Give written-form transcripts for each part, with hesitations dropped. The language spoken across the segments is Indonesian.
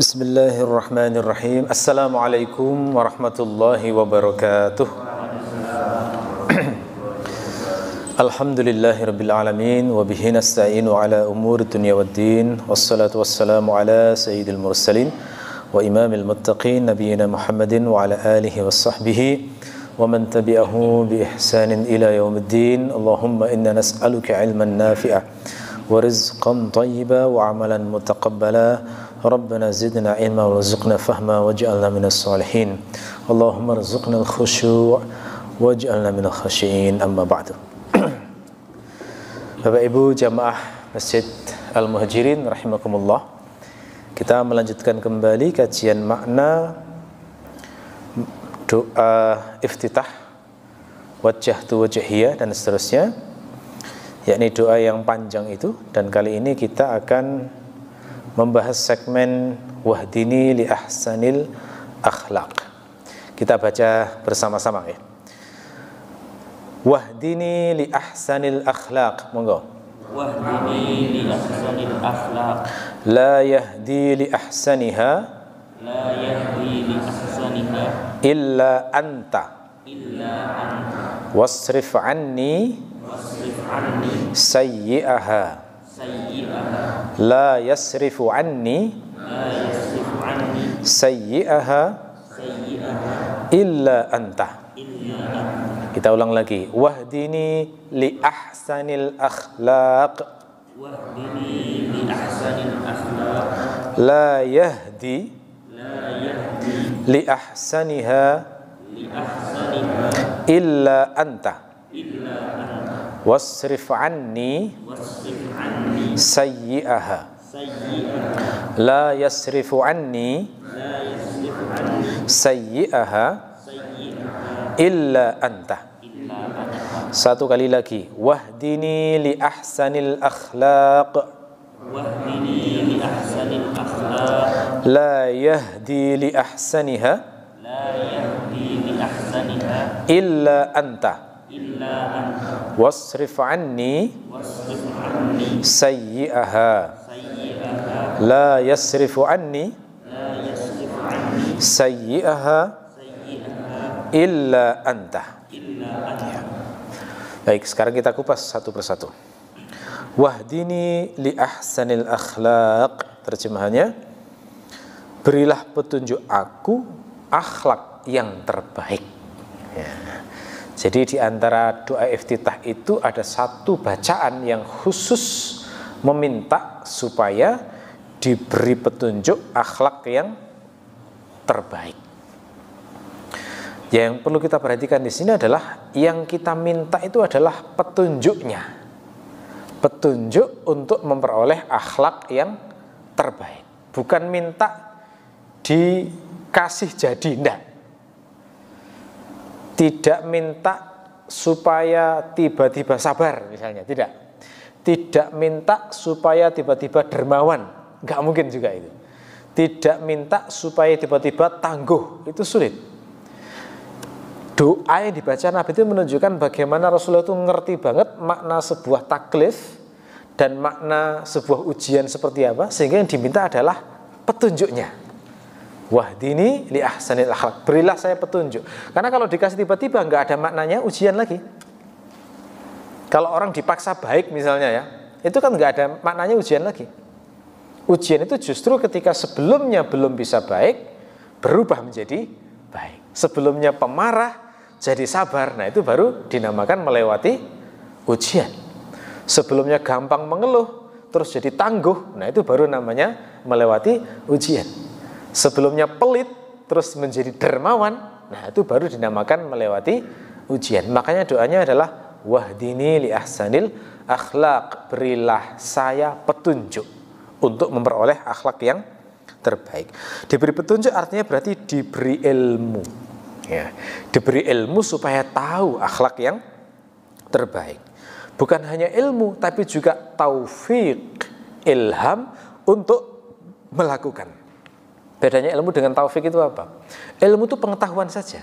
Bismillahirrahmanirrahim. Assalamualaikum warahmatullahi wabarakatuh. Alhamdulillahirabbil alamin wa bihi nasta'inu ala umuri dunya waddin. Wassalatu wassalamu ala sayyidil mursalin wa imamil muttaqin nabiyina Muhammadin wa ala alihi wassahbihi wa man tabi'ahu bi ihsanin ila yaumiddin. Allahumma inna nas'aluka ilman nafi'a wa rizqan thayyiba wa amalan mutaqabbala. Rabbana zidna ilma warzuqna fahma waj'alna minas salihin. Allahumma rzuqna al-khusyu' waj'alna minal khashiyin. Amma ba'du. Bapak Ibu jamaah Masjid Al-Muhajirin rahimakumullah. Kita melanjutkan kembali kajian makna doa iftitah, wajjahtu wajhiyya dan seterusnya, yakni doa yang panjang itu. Dan kali ini kita akan membahas segmen wahdini li ahsanil akhlaq. Kita baca bersama-sama ya. Wahdini li ahsanil akhlaq. Monggo. Wahdini li ahsanil akhlaq. La yahdi li ahsaniha. La yahdi li ahsaniha. Illa anta. Illa anta. Wasrif anni. Wasrif anni. Sayyi'aha. Sayyi'aha. La yasrifu anni. La yasrifu anni. Sayyi'aha. Sayyi'aha. Illa anta. Illa anta. Kita ulang lagi. Wahdini li ahsanil akhlaq. Wahdini li ahsanil akhlaq. La yahdi. La yahdi Li ahsaniha. li ahsaniha. Illa anta. Illa anta. Wasrif anni. Wasrif anni. Sayyi'aha. Sayyi'aha. La yasrifu anni. La yasrifu anni. Sayyi'aha. Sayyi'aha. Illa anta. Illa anta. Satu kali lagi. Wahdini li ahsanil akhlaq. Wahdini li ahsanil akhlaq. La yahdi li ahsaniha. La yahdi li ahsaniha. Illa anta. Illa anta. Wasrif anni. Wasrif anni. Sayyi'aha. Sayyi'aha. La yasrifu anni. La yasrifu anni. Sayyi'aha. Sayyi'aha. Illa anta. Illa anta. Baik, sekarang kita kupas satu persatu. Wahdini li ahsanil akhlaq. Terjemahannya, berilah petunjuk aku akhlak yang terbaik ya. Jadi di antara doa iftitah itu ada satu bacaan yang khusus meminta supaya diberi petunjuk akhlak yang terbaik. Yang perlu kita perhatikan di sini adalah yang kita minta itu adalah petunjuknya. Petunjuk untuk memperoleh akhlak yang terbaik. Bukan minta dikasih jadi, enggak. Tidak minta supaya tiba-tiba sabar misalnya, tidak. Tidak minta supaya tiba-tiba dermawan, enggak mungkin juga itu. Tidak minta supaya tiba-tiba tangguh, itu sulit. Doa yang dibaca Nabi itu menunjukkan bagaimana Rasulullah itu ngerti banget makna sebuah taklif dan makna sebuah ujian seperti apa, sehingga yang diminta adalah petunjuknya. Wahdini li ahsanil akhlaq. Berilah saya petunjuk. Karena kalau dikasih tiba-tiba nggak ada maknanya, ujian lagi. Kalau orang dipaksa baik misalnya ya, itu kan nggak ada maknanya, ujian lagi. Ujian itu justru ketika sebelumnya belum bisa baik, berubah menjadi baik. Sebelumnya pemarah jadi sabar. Nah itu baru dinamakan melewati ujian. Sebelumnya gampang mengeluh terus jadi tangguh. Nah itu baru namanya melewati ujian. Sebelumnya pelit terus menjadi dermawan. Nah itu baru dinamakan melewati ujian. Makanya doanya adalah wahdini li ahsanil akhlaq. Berilah saya petunjuk untuk memperoleh akhlak yang terbaik. Diberi petunjuk artinya berarti diberi ilmu ya. Diberi ilmu supaya tahu akhlak yang terbaik. Bukan hanya ilmu, tapi juga taufik, ilham untuk melakukan. Bedanya ilmu dengan taufik itu apa? Ilmu itu pengetahuan saja.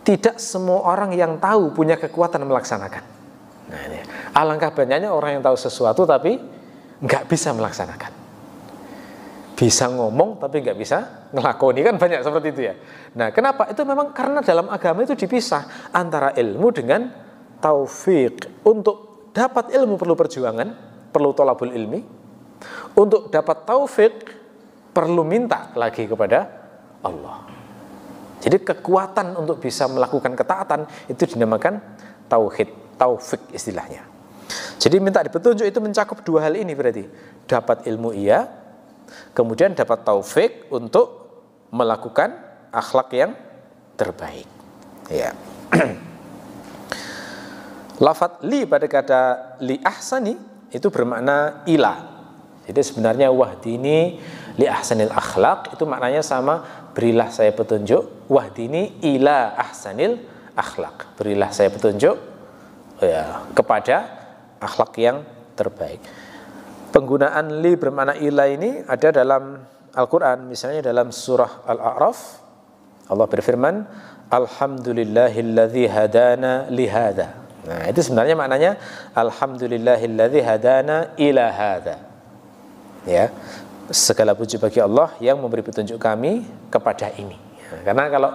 Tidak semua orang yang tahu punya kekuatan melaksanakan. Nah, ini. Alangkah banyaknya orang yang tahu sesuatu tapi nggak bisa melaksanakan. bisa ngomong tapi nggak bisa ngelakoni, kan banyak seperti itu ya. Nah, kenapa? Itu memang karena dalam agama itu dipisah antara ilmu dengan taufik. Untuk dapat ilmu perlu perjuangan, perlu thalabul ilmi. Untuk dapat taufik perlu minta lagi kepada Allah. Jadi kekuatan untuk bisa melakukan ketaatan itu dinamakan tauhid, taufik istilahnya. Jadi minta petunjuk itu mencakup dua hal ini berarti. Dapat ilmu iya, kemudian dapat taufik untuk melakukan akhlak yang terbaik. Ya. Lafadz li pada kata li ahsani itu bermakna ila. Jadi sebenarnya wahdini li ahsanil akhlak itu maknanya sama, berilah saya petunjuk, wahdini ila ahsanil akhlak, berilah saya petunjuk ya kepada akhlak yang terbaik. Penggunaan li bermakna ila ini ada dalam Al-Quran, misalnya dalam surah Al-A'raf Allah berfirman, alhamdulillahilladzi hadana lihada. Nah, itu sebenarnya maknanya alhamdulillahilladzi hadana ila hada. Ya, segala puji bagi Allah yang memberi petunjuk kami kepada ini. Ya, karena kalau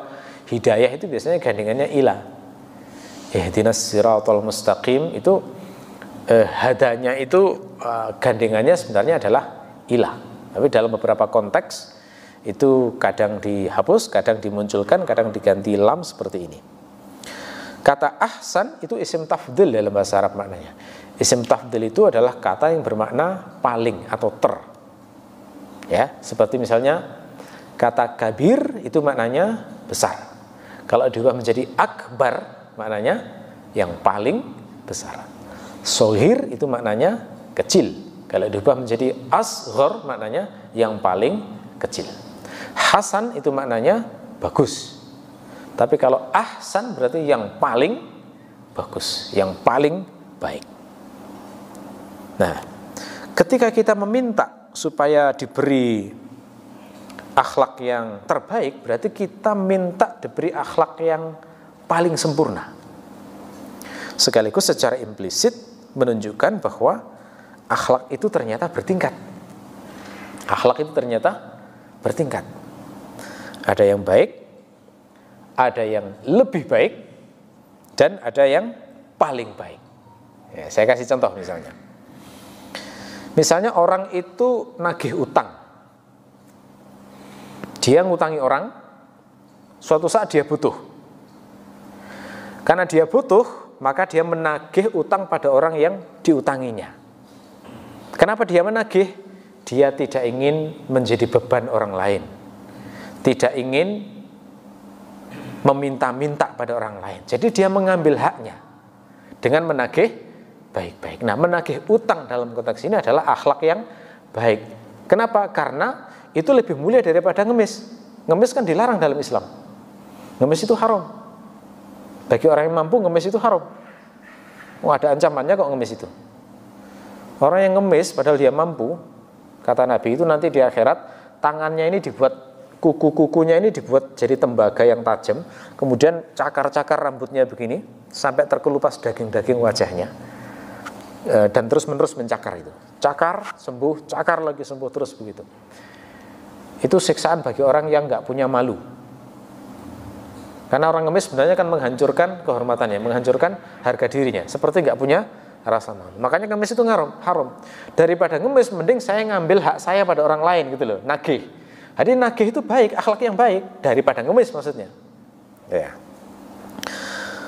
hidayah itu biasanya gandengannya ila. Ihdinas siratal mustaqim itu hadanya itu gandengannya sebenarnya adalah ila. Tapi dalam beberapa konteks itu kadang dihapus, kadang dimunculkan, kadang diganti lam seperti ini. Kata ahsan itu isim tafdil dalam bahasa Arab maknanya. Isim tafdil itu adalah kata yang bermakna paling atau ter. Ya, seperti misalnya kata kabir itu maknanya besar. Kalau diubah menjadi akbar maknanya yang paling besar. Sohir itu maknanya kecil. Kalau diubah menjadi asghar maknanya yang paling kecil. Hasan itu maknanya bagus. Tapi kalau ahsan berarti yang paling bagus, yang paling baik. Nah, ketika kita meminta supaya diberi akhlak yang terbaik, berarti kita minta diberi akhlak yang paling sempurna. Sekaligus secara implisit menunjukkan bahwa akhlak itu ternyata bertingkat. Akhlak itu ternyata bertingkat. Ada yang baik, ada yang lebih baik, dan ada yang paling baik. Ya, saya kasih contoh misalnya. Misalnya orang itu nagih utang. Dia ngutangi orang, suatu saat dia butuh. Karena dia butuh, maka dia menagih utang pada orang yang diutanginya. Kenapa dia menagih? Dia tidak ingin menjadi beban orang lain. Tidak ingin meminta-minta pada orang lain. Jadi dia mengambil haknya dengan menagih baik-baik. Nah, menagih utang dalam konteks ini adalah akhlak yang baik. Kenapa? Karena itu lebih mulia daripada ngemis. Ngemis kan dilarang dalam Islam. Ngemis itu haram. Bagi orang yang mampu, ngemis itu haram. Oh, ada ancamannya kok ngemis itu. Orang yang ngemis padahal dia mampu, kata Nabi itu nanti di akhirat tangannya ini dibuat, kuku-kukunya ini dibuat jadi tembaga yang tajam, kemudian cakar-cakar rambutnya begini sampai terkelupas daging-daging wajahnya, dan terus-menerus mencakar itu. Cakar, sembuh, cakar lagi, sembuh, terus begitu. Itu siksaan bagi orang yang nggak punya malu. Karena orang ngemis sebenarnya kan menghancurkan kehormatannya, menghancurkan harga dirinya, seperti nggak punya rasa malu. Makanya ngemis itu haram. Daripada ngemis, mending saya ngambil hak saya pada orang lain gitu loh, nagih. Jadi nagih itu baik, akhlak yang baik daripada ngemis maksudnya. Ya.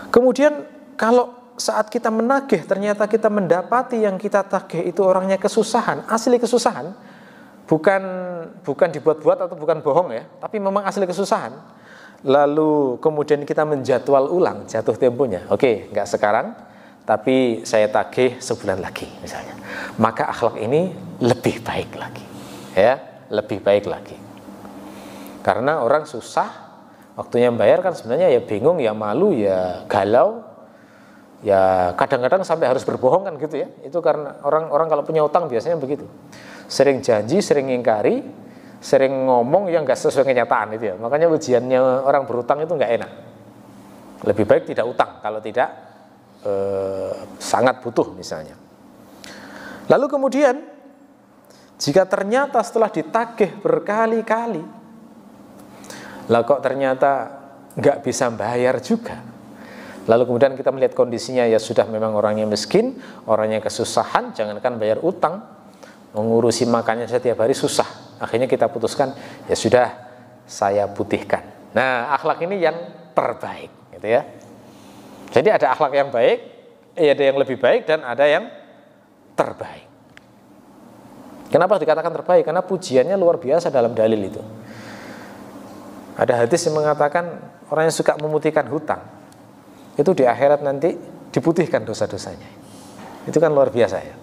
Kemudian kalau saat kita menagih ternyata kita mendapati yang kita tagih itu orangnya kesusahan, asli kesusahan, bukan dibuat-buat atau bukan bohong ya, tapi memang asli kesusahan. Lalu kemudian kita menjadwal ulang jatuh temponya. Oke, nggak sekarang, tapi saya tagih sebulan lagi misalnya. Maka akhlak ini lebih baik lagi, ya, lebih baik lagi. Karena orang susah, waktunya bayar kan sebenarnya ya bingung, ya malu, ya galau, ya kadang-kadang sampai harus berbohong kan gitu ya. Itu karena orang kalau punya utang biasanya begitu. Sering janji, sering ngingkari, sering ngomong yang nggak sesuai kenyataan itu ya. Makanya ujiannya orang berutang itu nggak enak. Lebih baik tidak utang kalau tidak sangat butuh misalnya. Lalu kemudian Jika ternyata setelah ditagih berkali-kali, lah kok ternyata nggak bisa bayar juga, lalu kemudian kita melihat kondisinya ya sudah memang orangnya miskin, orangnya kesusahan, jangankan bayar utang, mengurusi makannya setiap hari susah. Akhirnya kita putuskan, ya sudah, saya putihkan. Nah, akhlak ini yang terbaik, gitu ya. Jadi ada akhlak yang baik, ada yang lebih baik, dan ada yang terbaik. Kenapa dikatakan terbaik? Karena pujiannya luar biasa dalam dalil itu. Ada hadis yang mengatakan orang yang suka memutihkan hutang itu di akhirat nanti diputihkan dosa-dosanya. Itu kan luar biasa ya.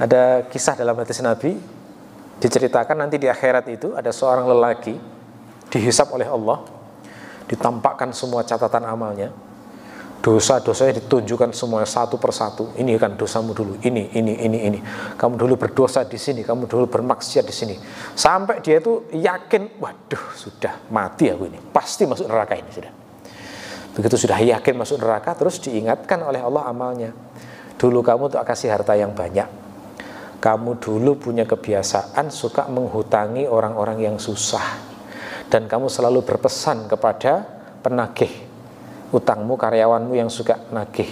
Ada kisah dalam hadis Nabi, diceritakan nanti di akhirat itu ada seorang lelaki dihisap oleh Allah, ditampakkan semua catatan amalnya, dosa-dosanya ditunjukkan semuanya satu persatu. Ini kan dosamu dulu, ini. Kamu dulu berdosa di sini, kamu dulu bermaksiat di sini. Sampai dia itu yakin, waduh, sudah mati aku ini, pasti masuk neraka ini sudah. Begitu sudah yakin masuk neraka, terus diingatkan oleh Allah amalnya. Dulu kamu tuh kasih harta yang banyak. Kamu dulu punya kebiasaan suka menghutangi orang-orang yang susah. Dan kamu selalu berpesan kepada penagih utangmu, karyawanmu yang suka nagih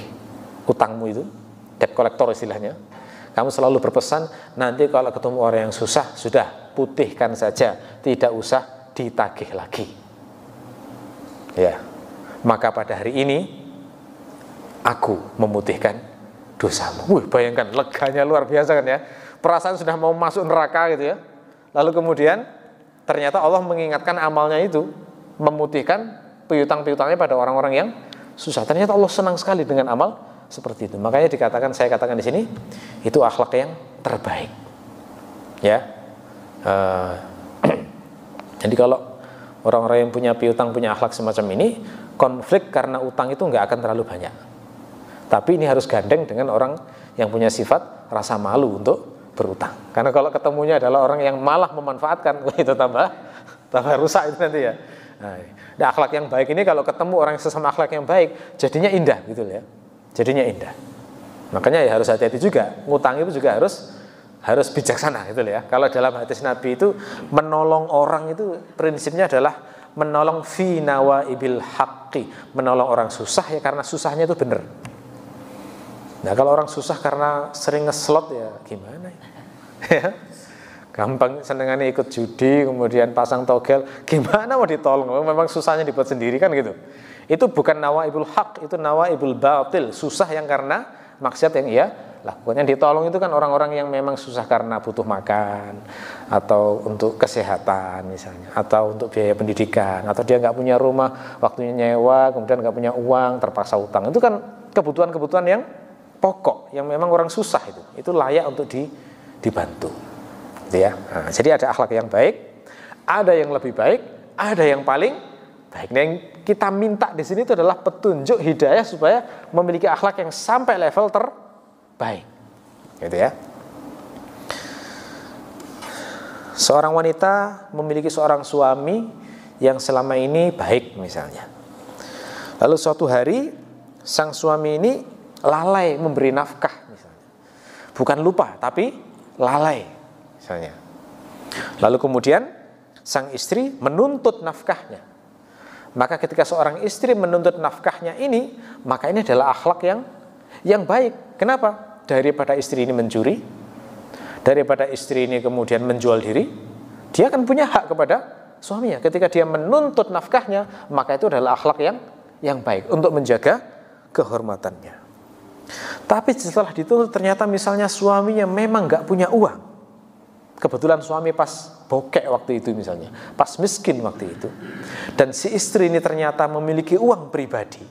utangmu itu, debt collector istilahnya. Kamu selalu berpesan, nanti kalau ketemu orang yang susah, sudah putihkan saja, tidak usah ditagih lagi. Ya, maka pada hari ini aku memutihkan dosamu. Wih, bayangkan leganya luar biasa kan ya. Perasaan sudah mau masuk neraka gitu ya. Lalu kemudian ternyata Allah mengingatkan amalnya itu, memutihkan piutang-piutangnya pada orang-orang yang susah. Ternyata Allah senang sekali dengan amal seperti itu. Makanya saya katakan di sini, itu akhlak yang terbaik. Ya. Jadi kalau orang-orang yang punya piutang, punya akhlak semacam ini, konflik karena utang itu nggak akan terlalu banyak. Tapi ini harus gandeng dengan orang yang punya sifat rasa malu untuk berutang. Karena kalau ketemunya adalah orang yang malah memanfaatkan, itu tambah rusak itu nanti ya. Nah, akhlak yang baik ini kalau ketemu orang sesama akhlak yang baik, jadinya indah gitu ya. Jadinya indah. Makanya ya harus hati-hati juga. Ngutang itu juga harus bijaksana gitu ya. Kalau dalam hadis Nabi itu menolong orang itu prinsipnya adalah menolong fi nawaibil haqqi, menolong orang susah ya karena susahnya itu benar. Nah, kalau orang susah karena sering ngeslot ya gimana ya? Gampang senengannya ikut judi, kemudian pasang togel, gimana mau ditolong? Memang susahnya dibuat sendiri kan gitu. Itu bukan nawaibul haq, itu nawaibul batil, susah yang karena maksiat yang ia lakukan. Yang ditolong itu kan orang-orang yang memang susah karena butuh makan, atau untuk kesehatan misalnya, atau untuk biaya pendidikan, atau dia nggak punya rumah, waktunya nyewa, kemudian nggak punya uang, terpaksa utang. Itu kan kebutuhan-kebutuhan yang pokok, yang memang orang susah itu layak untuk dibantu. Ya. Nah, jadi ada akhlak yang baik, ada yang lebih baik, ada yang paling baik. Nah, yang kita minta di sini itu adalah petunjuk hidayah supaya memiliki akhlak yang sampai level terbaik. Gitu ya. Seorang wanita memiliki seorang suami yang selama ini baik misalnya. Lalu suatu hari sang suami ini lalai memberi nafkah misalnya. Bukan lupa, tapi lalai misalnya. Lalu kemudian sang istri menuntut nafkahnya. Maka ketika seorang istri menuntut nafkahnya ini, maka ini adalah akhlak yang baik. Kenapa? Daripada istri ini mencuri, daripada istri ini kemudian menjual diri, dia akan punya hak kepada suaminya. Ketika dia menuntut nafkahnya, maka itu adalah akhlak yang baik untuk menjaga kehormatannya. Tapi setelah dituntut ternyata misalnya suaminya memang nggak punya uang. Kebetulan suami pas bokek waktu itu misalnya, pas miskin waktu itu. Dan si istri ini ternyata memiliki uang pribadi.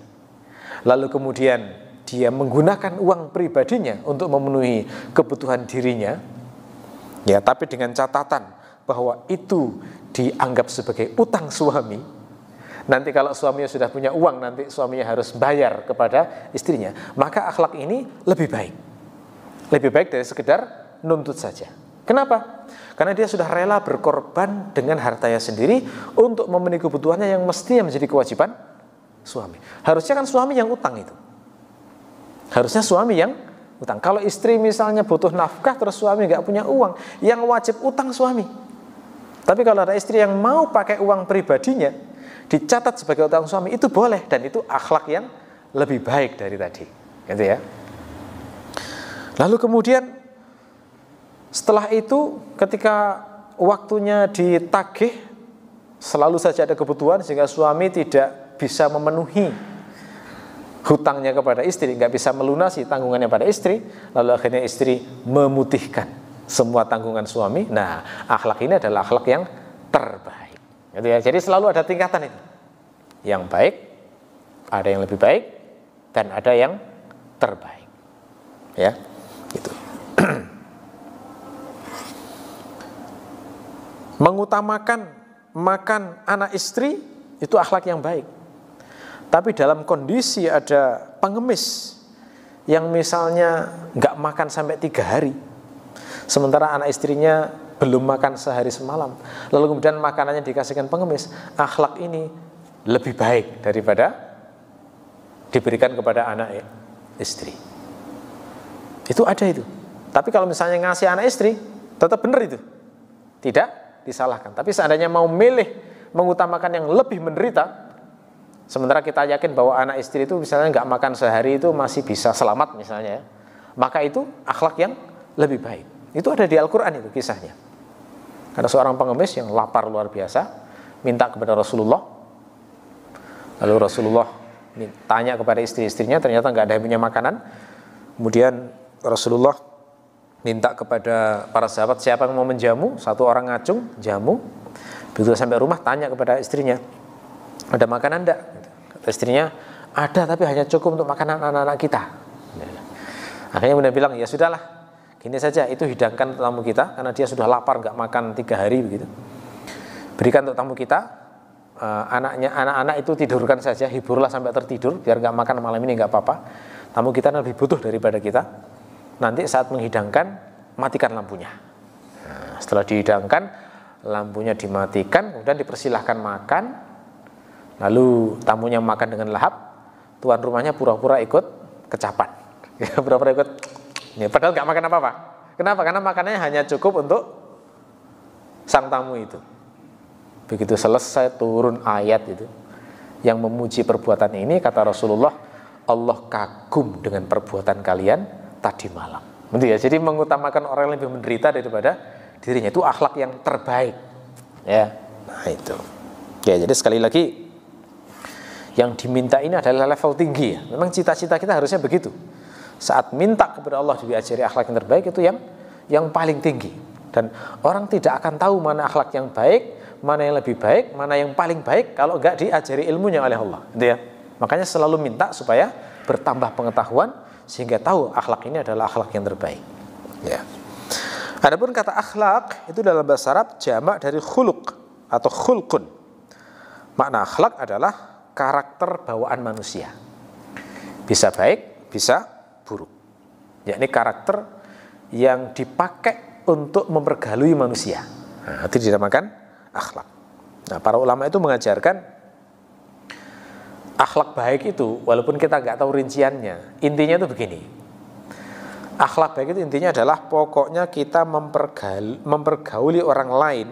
Lalu kemudian dia menggunakan uang pribadinya untuk memenuhi kebutuhan dirinya. Ya, tapi dengan catatan bahwa itu dianggap sebagai utang suami. Nanti kalau suaminya sudah punya uang, nanti suaminya harus bayar kepada istrinya. Maka akhlak ini lebih baik. Lebih baik dari sekedar nuntut saja. Kenapa? Karena dia sudah rela berkorban dengan hartanya sendiri untuk memenuhi kebutuhannya yang mestinya menjadi kewajiban suami. Harusnya kan suami yang utang itu. Harusnya suami yang utang. Kalau istri misalnya butuh nafkah terus suami nggak punya uang, yang wajib utang suami. Tapi kalau ada istri yang mau pakai uang pribadinya dicatat sebagai utang suami, itu boleh, dan itu akhlak yang lebih baik dari tadi, gitu ya. Lalu kemudian setelah itu ketika waktunya ditagih, selalu saja ada kebutuhan sehingga suami tidak bisa memenuhi hutangnya kepada istri, nggak bisa melunasi tanggungannya pada istri, lalu akhirnya istri memutihkan semua tanggungan suami. Nah, akhlak ini adalah akhlak yang terbaik, gitu ya. Jadi selalu ada tingkatan itu, yang baik, ada yang lebih baik, dan ada yang terbaik, ya, gitu. Mengutamakan makan anak istri itu akhlak yang baik. Tapi dalam kondisi ada pengemis yang misalnya nggak makan sampai 3 hari, sementara anak istrinya belum makan sehari semalam, lalu kemudian makanannya dikasihkan pengemis, akhlak ini lebih baik daripada diberikan kepada anak istri. Itu ada itu. Tapi kalau misalnya ngasih anak istri, tetap benar itu, tidak disalahkan. Tapi seandainya mau milih mengutamakan yang lebih menderita, sementara kita yakin bahwa anak istri itu misalnya nggak makan sehari itu masih bisa selamat misalnya, ya, maka itu akhlak yang lebih baik. Itu ada di Al-Quran itu kisahnya. Ada seorang pengemis yang lapar luar biasa, minta kepada Rasulullah. Lalu Rasulullah tanya kepada istri-istrinya, ternyata nggak ada yang punya makanan. Kemudian Rasulullah minta kepada para sahabat, siapa yang mau menjamu? Satu orang ngacung, jamu. Begitu sampai rumah, tanya kepada istrinya, ada makanan enggak? Kata istrinya, ada, tapi hanya cukup untuk makanan anak-anak kita. Akhirnya bunda bilang, ya sudahlah, gini saja, itu hidangkan tamu kita, karena dia sudah lapar, nggak makan 3 hari begitu. Berikan untuk tamu kita, anak-anak itu tidurkan saja, hiburlah sampai tertidur, biar nggak makan malam ini nggak apa-apa. Tamu kita lebih butuh daripada kita. Nanti saat menghidangkan, matikan lampunya. Nah, setelah dihidangkan, lampunya dimatikan, kemudian dipersilahkan makan. Lalu tamunya makan dengan lahap, tuan rumahnya pura-pura ikut kecapan, pura-pura ikut, ya, padahal nggak makan apa-apa. Kenapa? Karena makanannya hanya cukup untuk sang tamu itu. Begitu selesai turun ayat itu yang memuji perbuatan ini, kata Rasulullah, Allah kagum dengan perbuatan kalian tadi malam. Betul ya? Jadi mengutamakan orang yang lebih menderita daripada dirinya, itu akhlak yang terbaik. Ya, nah itu. Ya, jadi sekali lagi, yang diminta ini adalah level tinggi. Ya. Memang cita-cita kita harusnya begitu. Saat minta kepada Allah diajari akhlak yang terbaik, itu yang paling tinggi. Dan orang tidak akan tahu mana akhlak yang baik, mana yang lebih baik, mana yang paling baik kalau enggak diajari ilmunya oleh Allah. Gitu ya. Makanya selalu minta supaya bertambah pengetahuan sehingga tahu akhlak ini adalah akhlak yang terbaik. Ya. Adapun kata akhlak itu dalam bahasa Arab jamak dari khuluq atau khulqun. Makna akhlak adalah karakter bawaan manusia. Bisa baik, bisa buruk. Yakni karakter yang dipakai untuk mempergalui manusia. Nah, itu dinamakan akhlak. Nah, para ulama itu mengajarkan akhlak baik itu, walaupun kita nggak tahu rinciannya, intinya itu begini. Akhlak baik itu intinya adalah pokoknya kita mempergauli orang lain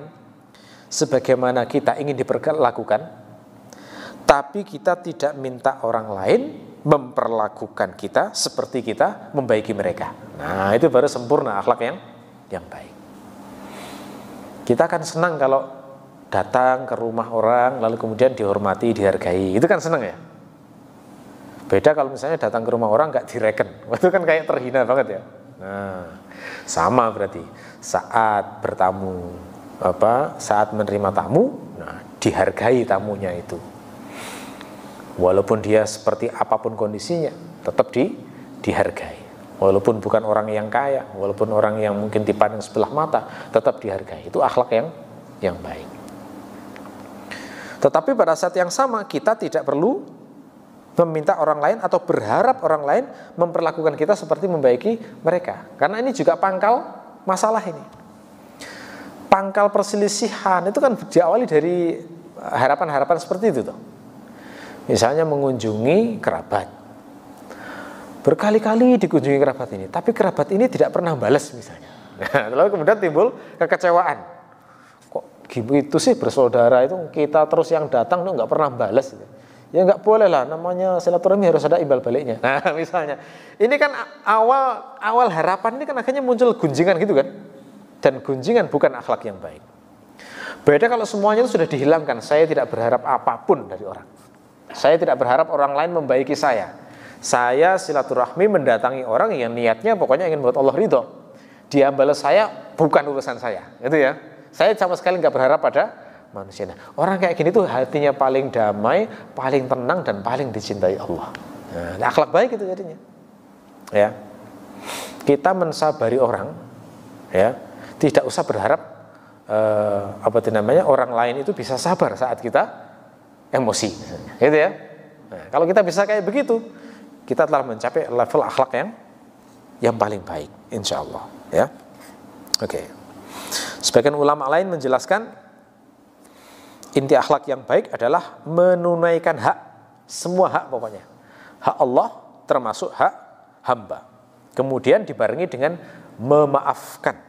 sebagaimana kita ingin diperlakukan, tapi kita tidak minta orang lain memperlakukan kita seperti kita membaiki mereka. Nah, itu baru sempurna akhlak yang baik. Kita kan senang kalau datang ke rumah orang lalu kemudian dihormati, dihargai. Itu kan senang ya. Beda kalau misalnya datang ke rumah orang nggak direken. Itu kan kayak terhina banget ya. Nah, sama berarti saat bertamu, saat menerima tamu, nah, dihargai tamunya itu. Walaupun dia seperti apapun kondisinya, tetap dihargai. Walaupun bukan orang yang kaya, walaupun orang yang mungkin dipandang sebelah mata, tetap dihargai. Itu akhlak yang baik. Tetapi pada saat yang sama kita tidak perlu meminta orang lain atau berharap orang lain memperlakukan kita seperti membaiki mereka. Karena ini juga pangkal masalah ini. Pangkal perselisihan itu kan diawali dari harapan-harapan seperti itu tuh. Misalnya mengunjungi kerabat, berkali-kali dikunjungi kerabat ini, tapi kerabat ini tidak pernah balas misalnya. Nah, lalu kemudian timbul kekecewaan. Kok gitu sih bersaudara itu kita terus yang datang tuh nggak pernah balas. Ya nggak boleh lah, namanya silaturahmi harus ada imbal baliknya. Nah misalnya, ini kan awal harapan ini kan akhirnya muncul gunjingan gitu kan. Dan gunjingan bukan akhlak yang baik. Beda kalau semuanya itu sudah dihilangkan. Saya tidak berharap apapun dari orang. Saya tidak berharap orang lain membaiki saya. Saya silaturahmi mendatangi orang yang niatnya pokoknya ingin buat Allah ridho. Dia balas saya bukan urusan saya, itu ya. Saya sama sekali nggak berharap pada manusia. Nah, orang kayak gini tuh hatinya paling damai, paling tenang dan paling dicintai Allah. Nah, akhlak baik itu jadinya. Ya, kita mensabari orang, ya. Tidak usah berharap orang lain itu bisa sabar saat kita emosi, gitu ya. Nah, kalau kita bisa kayak begitu, kita telah mencapai level akhlak yang paling baik, insya Allah. Ya, oke. Sebagian ulama lain menjelaskan inti akhlak yang baik adalah menunaikan hak, semua hak pokoknya, hak Allah termasuk hak hamba. Kemudian dibarengi dengan memaafkan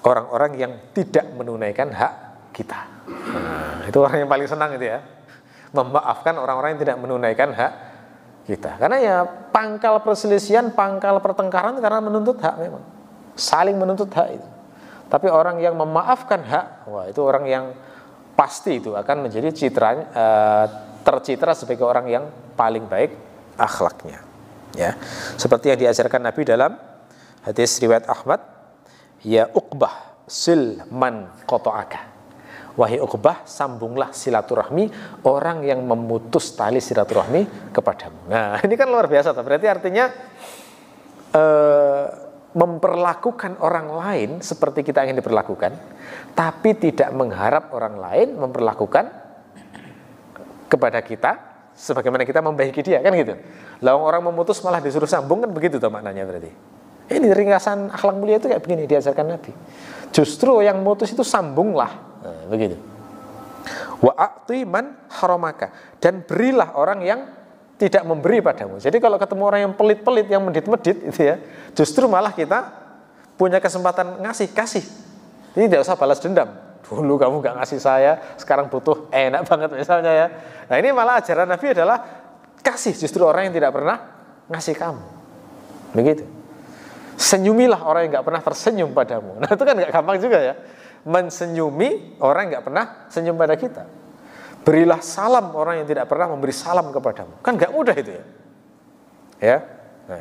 orang-orang yang tidak menunaikan hak kita. Nah, itu orang yang paling senang itu ya. Memaafkan orang-orang yang tidak menunaikan hak kita. Karena ya pangkal perselisihan, pangkal pertengkaran karena menuntut hak memang. Saling menuntut hak itu. Tapi orang yang memaafkan hak, wah itu orang yang pasti itu akan menjadi tercitra sebagai orang yang paling baik akhlaknya. Ya. Seperti yang diajarkan Nabi dalam hadis riwayat Ahmad, ya Uqbah sil man qata'aka. Wahai Uqbah, sambunglah silaturahmi orang yang memutus tali silaturahmi kepadamu. Nah, ini kan luar biasa. Berarti artinya memperlakukan orang lain seperti kita ingin diperlakukan, tapi tidak mengharap orang lain memperlakukan kepada kita sebagaimana kita membaiki dia, kan gitu. Lah orang memutus malah disuruh sambung, kan begitu tuh maknanya berarti. Ini ringkasan akhlak mulia itu kayak begini diajarkan Nabi. Justru yang mutus itu sambunglah, nah, begitu. Wa a'ti man haramaka, dan berilah orang yang tidak memberi padamu. Jadi kalau ketemu orang yang pelit-pelit, yang medit-medit itu ya, justru malah kita punya kesempatan kasih. Ini tidak usah balas dendam. Dulu kamu gak ngasih saya, sekarang butuh, enak banget misalnya ya. Nah ini malah ajaran Nabi adalah kasih justru orang yang tidak pernah ngasih kamu. Begitu. Senyumilah orang yang gak pernah tersenyum padamu. Nah itu kan gak gampang juga ya. Mensenyumi orang yang gak pernah senyum pada kita. Berilah salam orang yang tidak pernah memberi salam kepadamu. Kan gak mudah itu ya. Ya. Nah,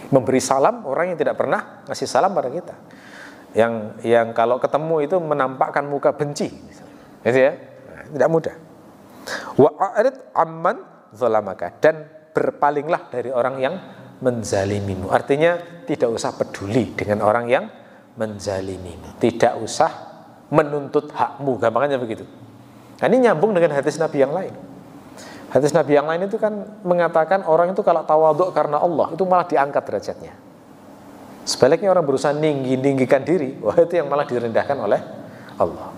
memberi salam orang yang tidak pernah ngasih salam pada kita. Yang kalau ketemu itu menampakkan muka benci, gitu ya. Nah, tidak mudah. Wa'arid amman zalamaka, dan berpalinglah dari orang yang menzalimimu. Artinya tidak usah peduli dengan orang yang menzalimimu. Tidak usah menuntut hakmu, gampangannya begitu. Nah, ini nyambung dengan hadis Nabi yang lain. Hadis Nabi yang lain itu kan mengatakan orang itu kalau tawadhu karena Allah itu malah diangkat derajatnya. Sebaliknya orang berusaha ninggikan diri, wah itu yang malah direndahkan oleh Allah.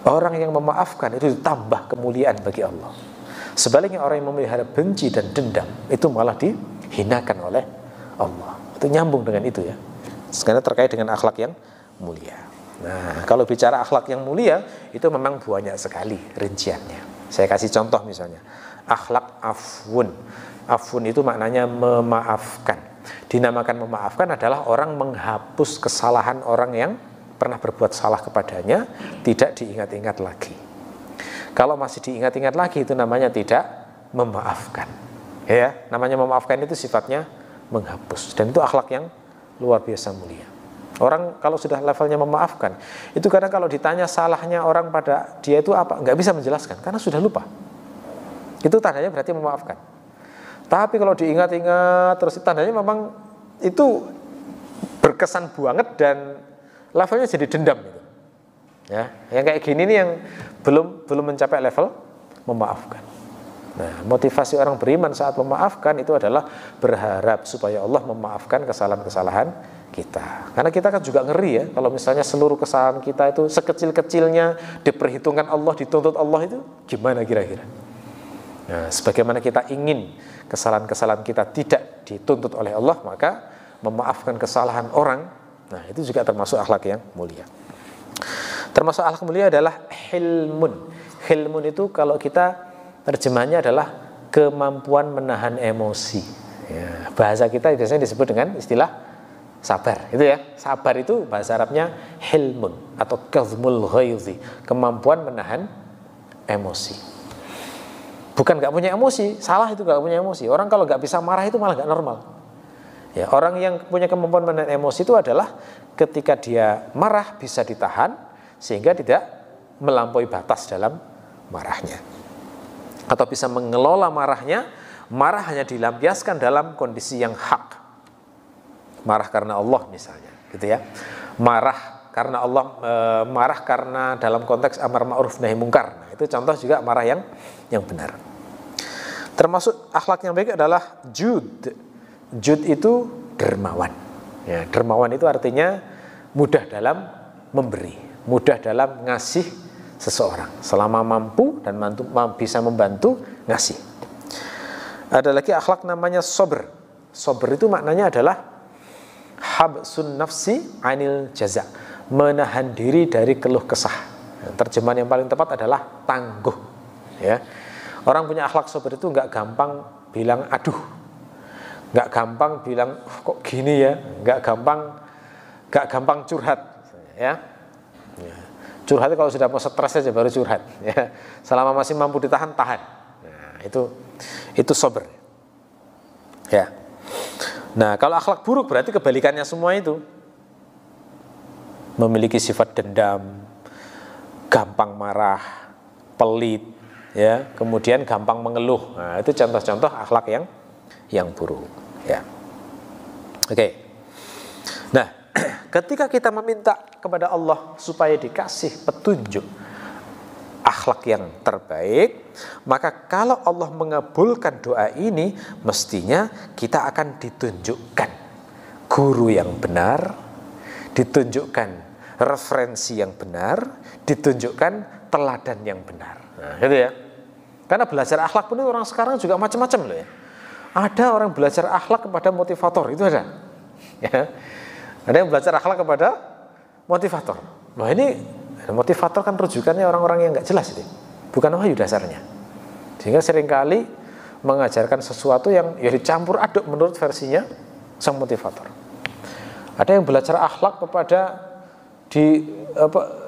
Orang yang memaafkan itu ditambah kemuliaan bagi Allah. Sebaliknya orang yang memelihara benci dan dendam itu malah dihinakan oleh Allah. Itu nyambung dengan itu ya. Karena terkait dengan akhlak yang mulia. Nah, kalau bicara akhlak yang mulia itu memang banyak sekali rinciannya. Saya kasih contoh misalnya, akhlak afwun. Afwun itu maknanya memaafkan. Dinamakan memaafkan adalah orang menghapus kesalahan orang yang pernah berbuat salah kepadanya, tidak diingat-ingat lagi. Kalau masih diingat-ingat lagi itu namanya tidak memaafkan. Ya, namanya memaafkan itu sifatnya menghapus, dan itu akhlak yang luar biasa mulia. Orang kalau sudah levelnya memaafkan, itu kadang kalau ditanya salahnya orang pada dia itu apa, nggak bisa menjelaskan karena sudah lupa. Itu tandanya berarti memaafkan. Tapi kalau diingat-ingat terus, tandanya memang itu berkesan banget dan levelnya jadi dendam gitu. Ya, yang kayak gini nih yang belum mencapai level memaafkan. Nah, motivasi orang beriman saat memaafkan itu adalah berharap supaya Allah memaafkan kesalahan-kesalahan kita. Karena kita kan juga ngeri ya, kalau misalnya seluruh kesalahan kita itu sekecil-kecilnya diperhitungkan Allah, dituntut Allah, itu gimana kira-kira? Nah, sebagaimana kita ingin kesalahan-kesalahan kita tidak dituntut oleh Allah, maka memaafkan kesalahan orang, nah itu juga termasuk akhlak yang mulia. Termasuk akhlak mulia adalah hilmun. Hilmun itu kalau kita terjemahnya adalah kemampuan menahan emosi. Ya, bahasa kita biasanya disebut dengan istilah sabar, itu ya. Sabar itu bahasa Arabnya hilmun atau kazmul ghaizi, kemampuan menahan emosi. Bukan nggak punya emosi, salah itu nggak punya emosi. Orang kalau nggak bisa marah itu malah nggak normal. Ya, orang yang punya kemampuan menahan emosi itu adalah ketika dia marah bisa ditahan sehingga tidak melampaui batas dalam marahnya, atau bisa mengelola marahnya. Marah hanya dilampiaskan dalam kondisi yang hak. Marah karena Allah misalnya, gitu ya. Marah karena Allah, marah karena dalam konteks amar ma'ruf nahi mungkar. Nah, itu contoh juga marah yang benar. Termasuk akhlak yang baik adalah jud. Jud itu dermawan. Ya, dermawan itu artinya mudah dalam memberi, mudah dalam ngasih seseorang. Selama mampu dan bisa membantu, ngasih. Ada lagi akhlak namanya sabr. Sabr itu maknanya adalah habsun nafsi anil jaza, menahan diri dari keluh kesah. Terjemahan yang paling tepat adalah tangguh. Ya. Orang punya akhlak sabr itu nggak gampang bilang aduh, nggak gampang bilang kok gini ya, nggak gampang curhat. Ya. Curhat kalau sudah mau stres aja baru curhat. Ya. Selama masih mampu ditahan, tahan. Nah, itu sabr. Ya. Nah, kalau akhlak buruk berarti kebalikannya semua itu. Memiliki sifat dendam, gampang marah, pelit, ya, kemudian gampang mengeluh. Nah, itu contoh-contoh akhlak yang buruk, ya. Oke. Nah, ketika kita meminta kepada Allah supaya dikasih petunjuk akhlak yang terbaik, maka kalau Allah mengabulkan doa ini, mestinya kita akan ditunjukkan guru yang benar, ditunjukkan referensi yang benar, ditunjukkan teladan yang benar. Nah, gitu ya. Karena belajar akhlak pun orang sekarang juga macam-macam loh ya. Ada orang belajar akhlak kepada motivator, itu ada. Ya. Ada yang belajar akhlak kepada motivator. Loh, ini motivator kan rujukannya orang-orang yang nggak jelas itu, bukan wahyu dasarnya. Sehingga seringkali mengajarkan sesuatu yang ya dicampur aduk menurut versinya sang motivator. Ada yang belajar akhlak kepada di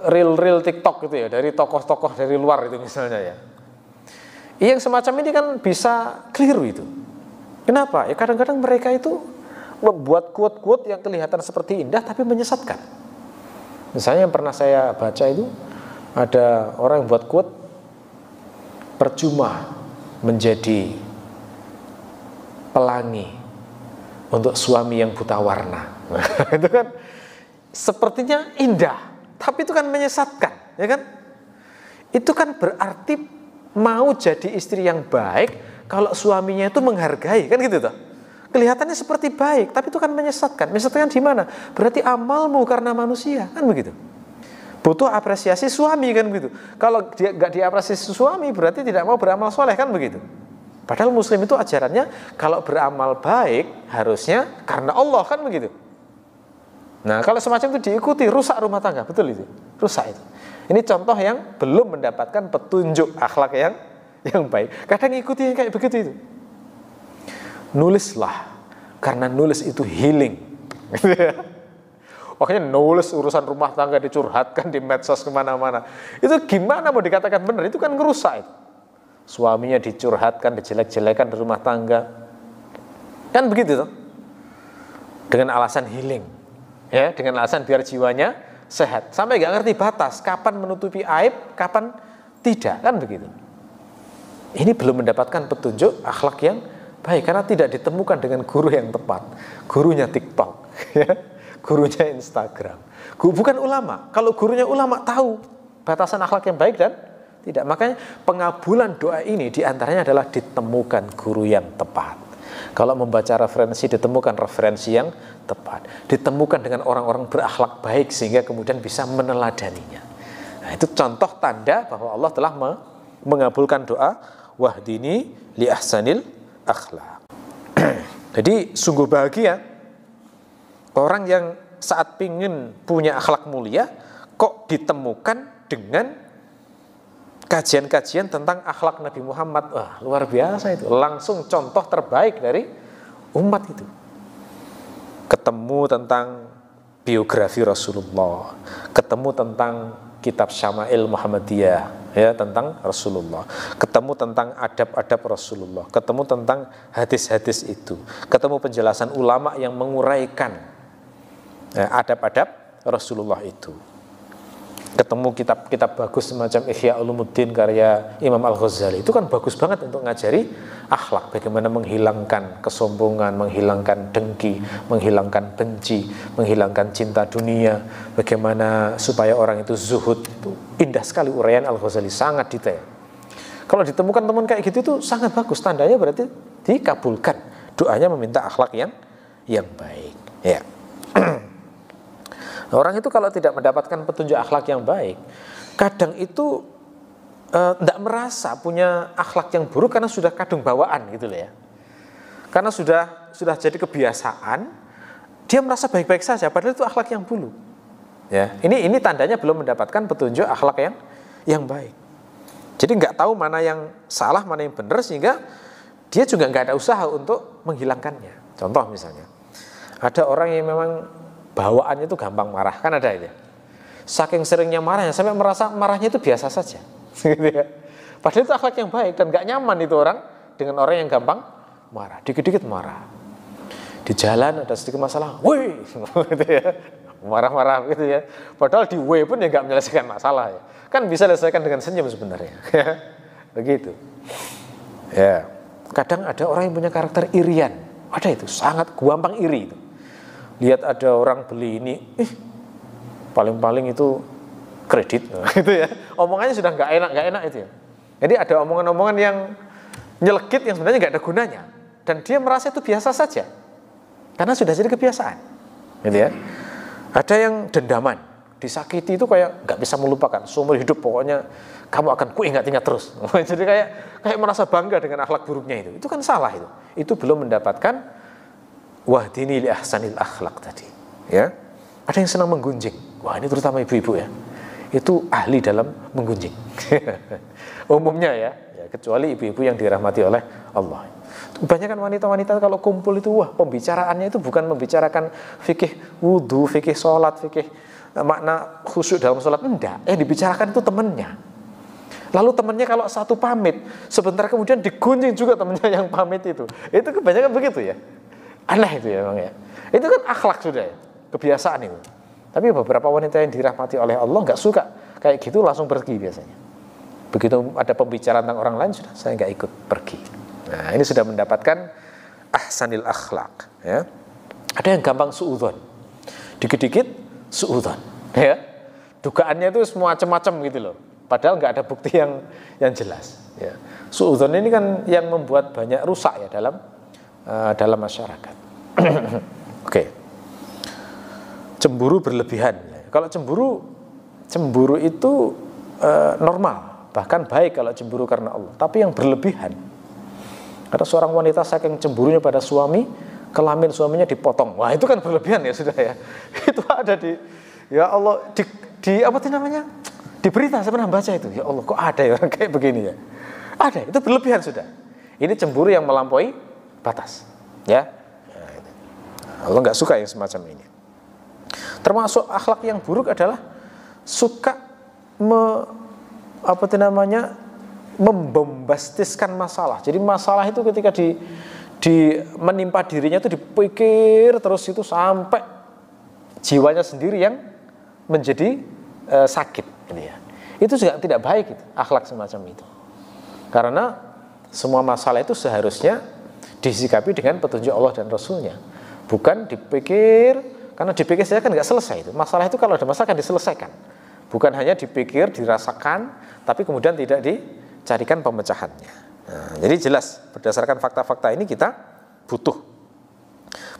real TikTok gitu ya, dari tokoh-tokoh dari luar itu misalnya ya. Yang semacam ini kan bisa keliru itu. Kenapa? Ya kadang-kadang mereka itu membuat quote-quote yang kelihatan seperti indah tapi menyesatkan. Misalnya yang pernah saya baca itu, ada orang yang buat quote, percuma menjadi pelangi untuk suami yang buta warna. Itu kan sepertinya indah, tapi itu kan menyesatkan, ya kan? Itu kan berarti mau jadi istri yang baik kalau suaminya itu menghargai, kan gitu toh? Kelihatannya seperti baik, tapi itu kan menyesatkan. Menyesatkan di mana? Berarti amalmu karena manusia, kan begitu. Butuh apresiasi suami, kan begitu. Kalau dia nggak diapresiasi suami, berarti tidak mau beramal soleh, kan begitu. Padahal muslim itu ajarannya kalau beramal baik harusnya karena Allah, kan begitu. Nah, kalau semacam itu diikuti, rusak rumah tangga, betul itu, rusak itu. Ini contoh yang belum mendapatkan petunjuk akhlak yang baik. Kadang ikuti yang kayak begitu itu. Nulislah, karena nulis itu healing. Makanya nulis urusan rumah tangga dicurhatkan di medsos kemana-mana. Itu gimana mau dikatakan benar? Itu kan ngerusak itu. Suaminya dicurhatkan, dijelek-jelekan di rumah tangga. Kan begitu tuh. Dengan alasan healing. Ya, dengan alasan biar jiwanya sehat. Sampai gak ngerti batas, kapan menutupi aib, kapan tidak. Kan begitu. Ini belum mendapatkan petunjuk akhlak yang baik, karena tidak ditemukan dengan guru yang tepat. Gurunya TikTok, ya, gurunya Instagram. Bukan ulama. Kalau gurunya ulama tahu batasan akhlak yang baik dan tidak. Makanya pengabulan doa ini diantaranya adalah ditemukan guru yang tepat. Kalau membaca referensi, ditemukan referensi yang tepat. Ditemukan dengan orang-orang berakhlak baik sehingga kemudian bisa meneladaninya. Nah, itu contoh tanda bahwa Allah telah mengabulkan doa wahdini li ahsanil akhlaq. Jadi sungguh bahagia orang yang saat pingin punya akhlak mulia kok ditemukan dengan kajian-kajian tentang akhlak Nabi Muhammad. Wah, luar biasa itu. Langsung contoh terbaik dari umat itu. Ketemu tentang biografi Rasulullah, ketemu tentang kitab Syama'il Muhammadiyah, ya, tentang Rasulullah, ketemu tentang adab-adab Rasulullah, ketemu tentang hadis-hadis itu, ketemu penjelasan ulama yang menguraikan adab-adab Rasulullah itu, ketemu kitab-kitab bagus semacam Ihya Ulumuddin karya Imam Al-Ghazali. Itu kan bagus banget untuk ngajari akhlak, bagaimana menghilangkan kesombongan, menghilangkan dengki, menghilangkan benci, menghilangkan cinta dunia, bagaimana supaya orang itu zuhud. Itu indah sekali uraian Al-Ghazali, sangat detail. Kalau ditemukan teman kayak gitu itu sangat bagus, tandanya berarti dikabulkan doanya meminta akhlak yang baik, ya. Orang itu kalau tidak mendapatkan petunjuk akhlak yang baik, kadang itu tidak merasa punya akhlak yang buruk karena sudah kadung bawaan gitu loh ya. Karena sudah jadi kebiasaan, dia merasa baik-baik saja padahal itu akhlak yang buruk. Ya, ini tandanya belum mendapatkan petunjuk akhlak yang baik. Jadi nggak tahu mana yang salah, mana yang benar, sehingga dia juga nggak ada usaha untuk menghilangkannya. Contoh misalnya, ada orang yang memang bawaannya itu gampang marah, kan ada itu. Saking seringnya marahnya sampai merasa marahnya itu biasa saja. Gitu ya. Padahal itu akhlak yang baik dan gak nyaman itu orang dengan orang yang gampang marah, dikit-dikit marah. Di jalan ada sedikit masalah, woi, gitu ya. Marah-marah gitu ya. Padahal di woi pun ya gak menyelesaikan masalah ya. Kan bisa diselesaikan dengan senyum sebenarnya. Begitu. Ya. Kadang ada orang yang punya karakter irian. Ada itu, sangat gampang iri itu. Lihat ada orang beli ini, paling-paling itu kredit, gitu ya. Omongannya sudah nggak enak itu ya. Jadi ada omongan-omongan yang nyelekit yang sebenarnya nggak ada gunanya, dan dia merasa itu biasa saja, karena sudah jadi kebiasaan, gitu ya. Ada yang dendaman, disakiti itu kayak nggak bisa melupakan, seumur hidup pokoknya kamu akan kuingat-ingat terus. Jadi kayak merasa bangga dengan akhlak buruknya itu. Itu kan salah itu. Itu belum mendapatkan wahdini li ahsanil akhlaq tadi, ya. Ada yang senang menggunjing. Wah, ini terutama ibu-ibu ya. Itu ahli dalam menggunjing. Umumnya ya, kecuali ibu-ibu yang dirahmati oleh Allah. Kebanyakan wanita-wanita kalau kumpul itu, wah, pembicaraannya itu bukan membicarakan fikih wudu, fikih sholat, fikih makna khusyuk dalam sholat, enggak. Dibicarakan itu temannya. Lalu temannya kalau satu pamit, sebentar kemudian digunjing juga temannya yang pamit itu. Itu kebanyakan begitu ya. Aneh itu ya memang ya. Itu kan akhlak sudah ya, kebiasaan itu. Tapi beberapa wanita yang dirahmati oleh Allah nggak suka kayak gitu, langsung pergi biasanya. Begitu ada pembicaraan tentang orang lain, sudah saya nggak ikut, pergi. Nah, ini sudah mendapatkan ahsanil akhlak, ya. Ada yang gampang suudzon, dikit-dikit suudzon, ya. Dugaannya itu semua macam-macam gitu loh. Padahal nggak ada bukti yang jelas. Ya. Suudzon ini kan yang membuat banyak rusak ya dalam masyarakat. Oke. Cemburu berlebihan. Kalau cemburu itu normal, bahkan baik kalau cemburu karena Allah. Tapi yang berlebihan, ada seorang wanita saking cemburunya pada suami, kelamin suaminya dipotong. Wah, itu kan berlebihan ya sudah ya. Itu ada ya Allah di apa sih namanya? Di berita saya pernah baca itu. Ya Allah, kok ada ya orang kayak begini ya? Ada, itu berlebihan sudah. Ini cemburu yang melampaui batas, ya. Allah nggak suka yang semacam ini. Termasuk akhlak yang buruk adalah suka membombastiskan masalah. Jadi masalah itu ketika menimpa dirinya itu dipikir terus itu sampai jiwanya sendiri yang menjadi sakit, gitu ya. Itu juga tidak baik itu, akhlak semacam itu. Karena semua masalah itu seharusnya disikapi dengan petunjuk Allah dan Rasulnya, bukan dipikir, karena dipikir saja kan nggak selesai itu. Masalah itu kalau ada masalah kan diselesaikan, bukan hanya dipikir, dirasakan, tapi kemudian tidak dicarikan pemecahannya. Nah, jadi jelas berdasarkan fakta-fakta ini kita butuh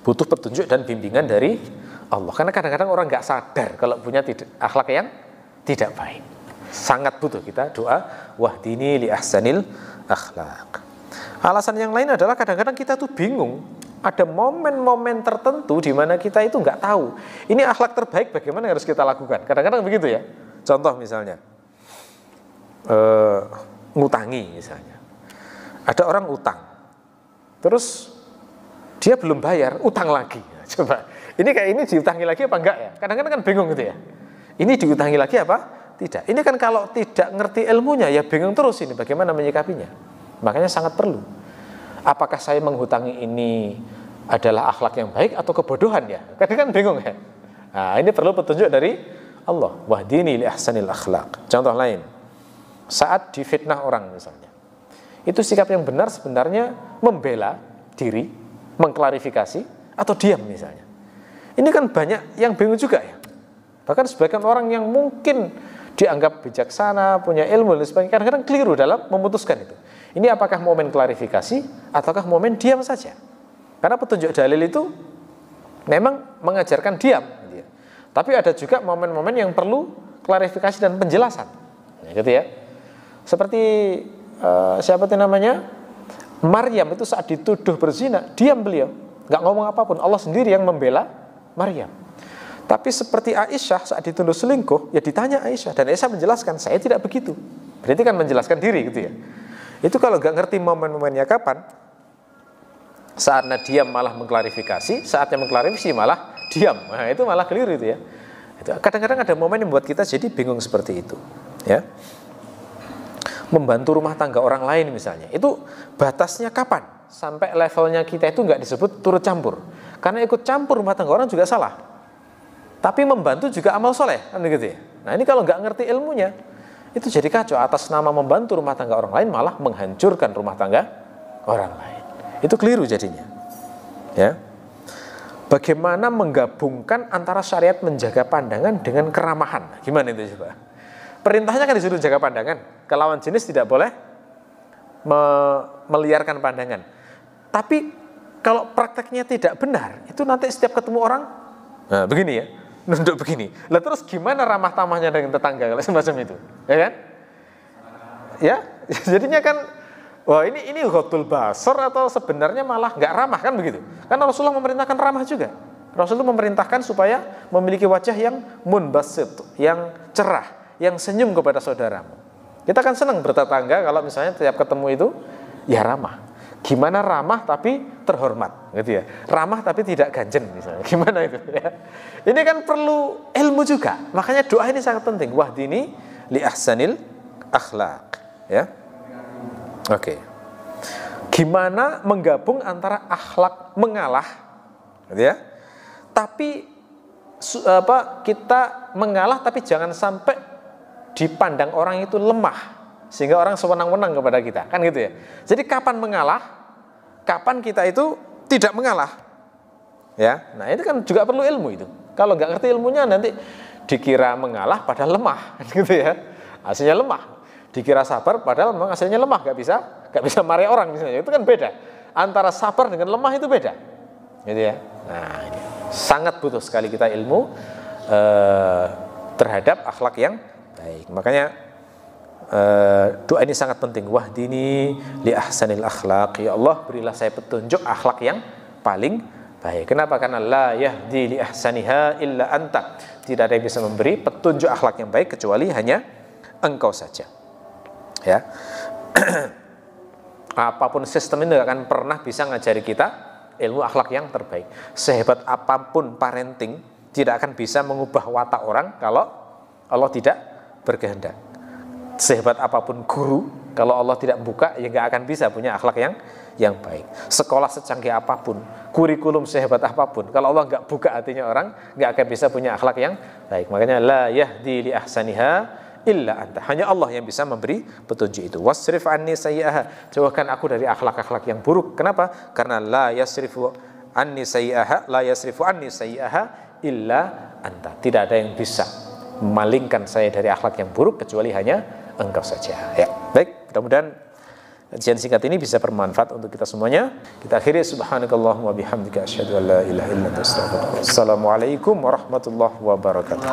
petunjuk dan bimbingan dari Allah. Karena kadang-kadang orang nggak sadar kalau punya akhlak yang tidak baik. Sangat butuh kita doa wahdini li ahsanil akhlaq. Alasan yang lain adalah kadang-kadang kita tuh bingung. Ada momen-momen tertentu di mana kita itu nggak tahu ini akhlak terbaik bagaimana yang harus kita lakukan. Kadang-kadang begitu ya. Contoh misalnya ngutangi misalnya. Ada orang utang, terus dia belum bayar, utang lagi. Coba, ini kayak ini diutangi lagi apa enggak ya? Kadang-kadang kan bingung gitu ya. Ini diutangi lagi apa? Tidak. Ini kan kalau tidak ngerti ilmunya ya bingung terus ini bagaimana menyikapinya. Makanya sangat perlu. Apakah saya menghutangi ini adalah akhlak yang baik atau kebodohan ya? Kadang kan bingung ya. Nah, ini perlu petunjuk dari Allah. Wahdini li ahsanil akhlaq. Contoh lain, saat difitnah orang misalnya, itu sikap yang benar sebenarnya membela diri, mengklarifikasi, atau diam misalnya. Ini kan banyak yang bingung juga ya. Bahkan sebagian orang yang mungkin dianggap bijaksana, punya ilmu dan sebagainya, kadang-kadang keliru dalam memutuskan itu. Ini apakah momen klarifikasi ataukah momen diam saja? Karena petunjuk dalil itu memang mengajarkan diam. Tapi ada juga momen-momen yang perlu klarifikasi dan penjelasan. Gitu ya. Seperti siapa itu namanya? Maryam itu saat dituduh berzina, diam beliau, nggak ngomong apapun. Allah sendiri yang membela Maryam. Tapi seperti Aisyah saat dituduh selingkuh, ya ditanya Aisyah, dan Aisyah menjelaskan, saya tidak begitu. Berarti kan menjelaskan diri gitu ya. Itu kalau nggak ngerti momen-momennya kapan, saatnya diam malah mengklarifikasi, saatnya mengklarifikasi malah diam. Nah, itu malah keliru itu ya. Kadang-kadang ada momen yang membuat kita jadi bingung seperti itu. Ya. Membantu rumah tangga orang lain misalnya, itu batasnya kapan? Sampai levelnya kita itu nggak disebut turut campur. Karena ikut campur rumah tangga orang juga salah. Tapi membantu juga amal soleh, kan gitu ya. Nah ini kalau nggak ngerti ilmunya, itu jadi kacau. Atas nama membantu rumah tangga orang lain malah menghancurkan rumah tangga orang lain. Itu keliru jadinya. Ya. Bagaimana menggabungkan antara syariat menjaga pandangan dengan keramahan? Gimana itu coba? Perintahnya kan disuruh jaga pandangan. Ke lawan jenis tidak boleh meliarkan pandangan. Tapi kalau prakteknya tidak benar, itu nanti setiap ketemu orang, nah begini ya, nunduk begini. Lah terus gimana ramah tamahnya dengan tetangga kalau semacam itu? Ya kan? Ya, jadinya kan, wah ini ghaddul basar atau sebenarnya malah nggak ramah kan begitu? Kan Rasulullah memerintahkan ramah juga. Rasulullah memerintahkan supaya memiliki wajah yang munbasit, yang cerah, yang senyum kepada saudaramu. Kita kan senang bertetangga kalau misalnya tiap ketemu itu ya ramah. Gimana ramah tapi terhormat, gitu ya. Ramah tapi tidak ganjen misalnya. Gimana itu ya? Ini kan perlu ilmu juga. Makanya doa ini sangat penting. Wahdini li ahsanil akhlaq, ya. Oke. Gimana menggabung antara akhlak mengalah, gitu ya. Tapi kita mengalah tapi jangan sampai dipandang orang itu lemah sehingga orang sewenang-wenang kepada kita, kan gitu ya. Jadi kapan mengalah, kapan kita itu tidak mengalah, ya. Nah itu kan juga perlu ilmu itu. Kalau nggak ngerti ilmunya nanti dikira mengalah padahal lemah, gitu ya. Hasilnya lemah. Dikira sabar padahal memang hasilnya lemah, nggak bisa marah orang misalnya. Itu kan beda. Antara sabar dengan lemah itu beda, gitu ya. Nah ini sangat butuh sekali kita ilmu terhadap akhlak yang baik. Makanya doa ini sangat penting. Wahdini li ahsanil akhlaq. Ya Allah, berilah saya petunjuk akhlak yang paling baik. Kenapa? Karena la yahdi li ahsaniha illa anta. Tidak ada yang bisa memberi petunjuk akhlak yang baik kecuali hanya Engkau saja. Ya. Apapun sistem ini tidak akan pernah bisa ngajari kita ilmu akhlak yang terbaik. Sehebat apapun parenting tidak akan bisa mengubah watak orang kalau Allah tidak berkehendak. Sehebat apapun guru, kalau Allah tidak buka, ya nggak akan bisa punya akhlak yang baik. Sekolah secanggih apapun, kurikulum sehebat apapun, kalau Allah nggak buka hatinya orang, nggak akan bisa punya akhlak yang baik. Makanya la yahdi li ahsaniha illa anta. Hanya Allah yang bisa memberi petunjuk itu. Wasrif anni sayyi'aha. Jauhkan aku dari akhlak-akhlak yang buruk. Kenapa? Karena la yasrifu anni sayyi'aha illa anta. Tidak ada yang bisa memalingkan saya dari akhlak yang buruk kecuali hanya Engkau saja. Ya, baik. Mudah-mudahan kajian singkat ini bisa bermanfaat untuk kita semuanya. Kita akhiri subhanakallahumma bihamdika asyhadu an la ilaha illa anta astaghfiruka wa atubu ilaik. Assalamualaikum warahmatullahi wabarakatuh.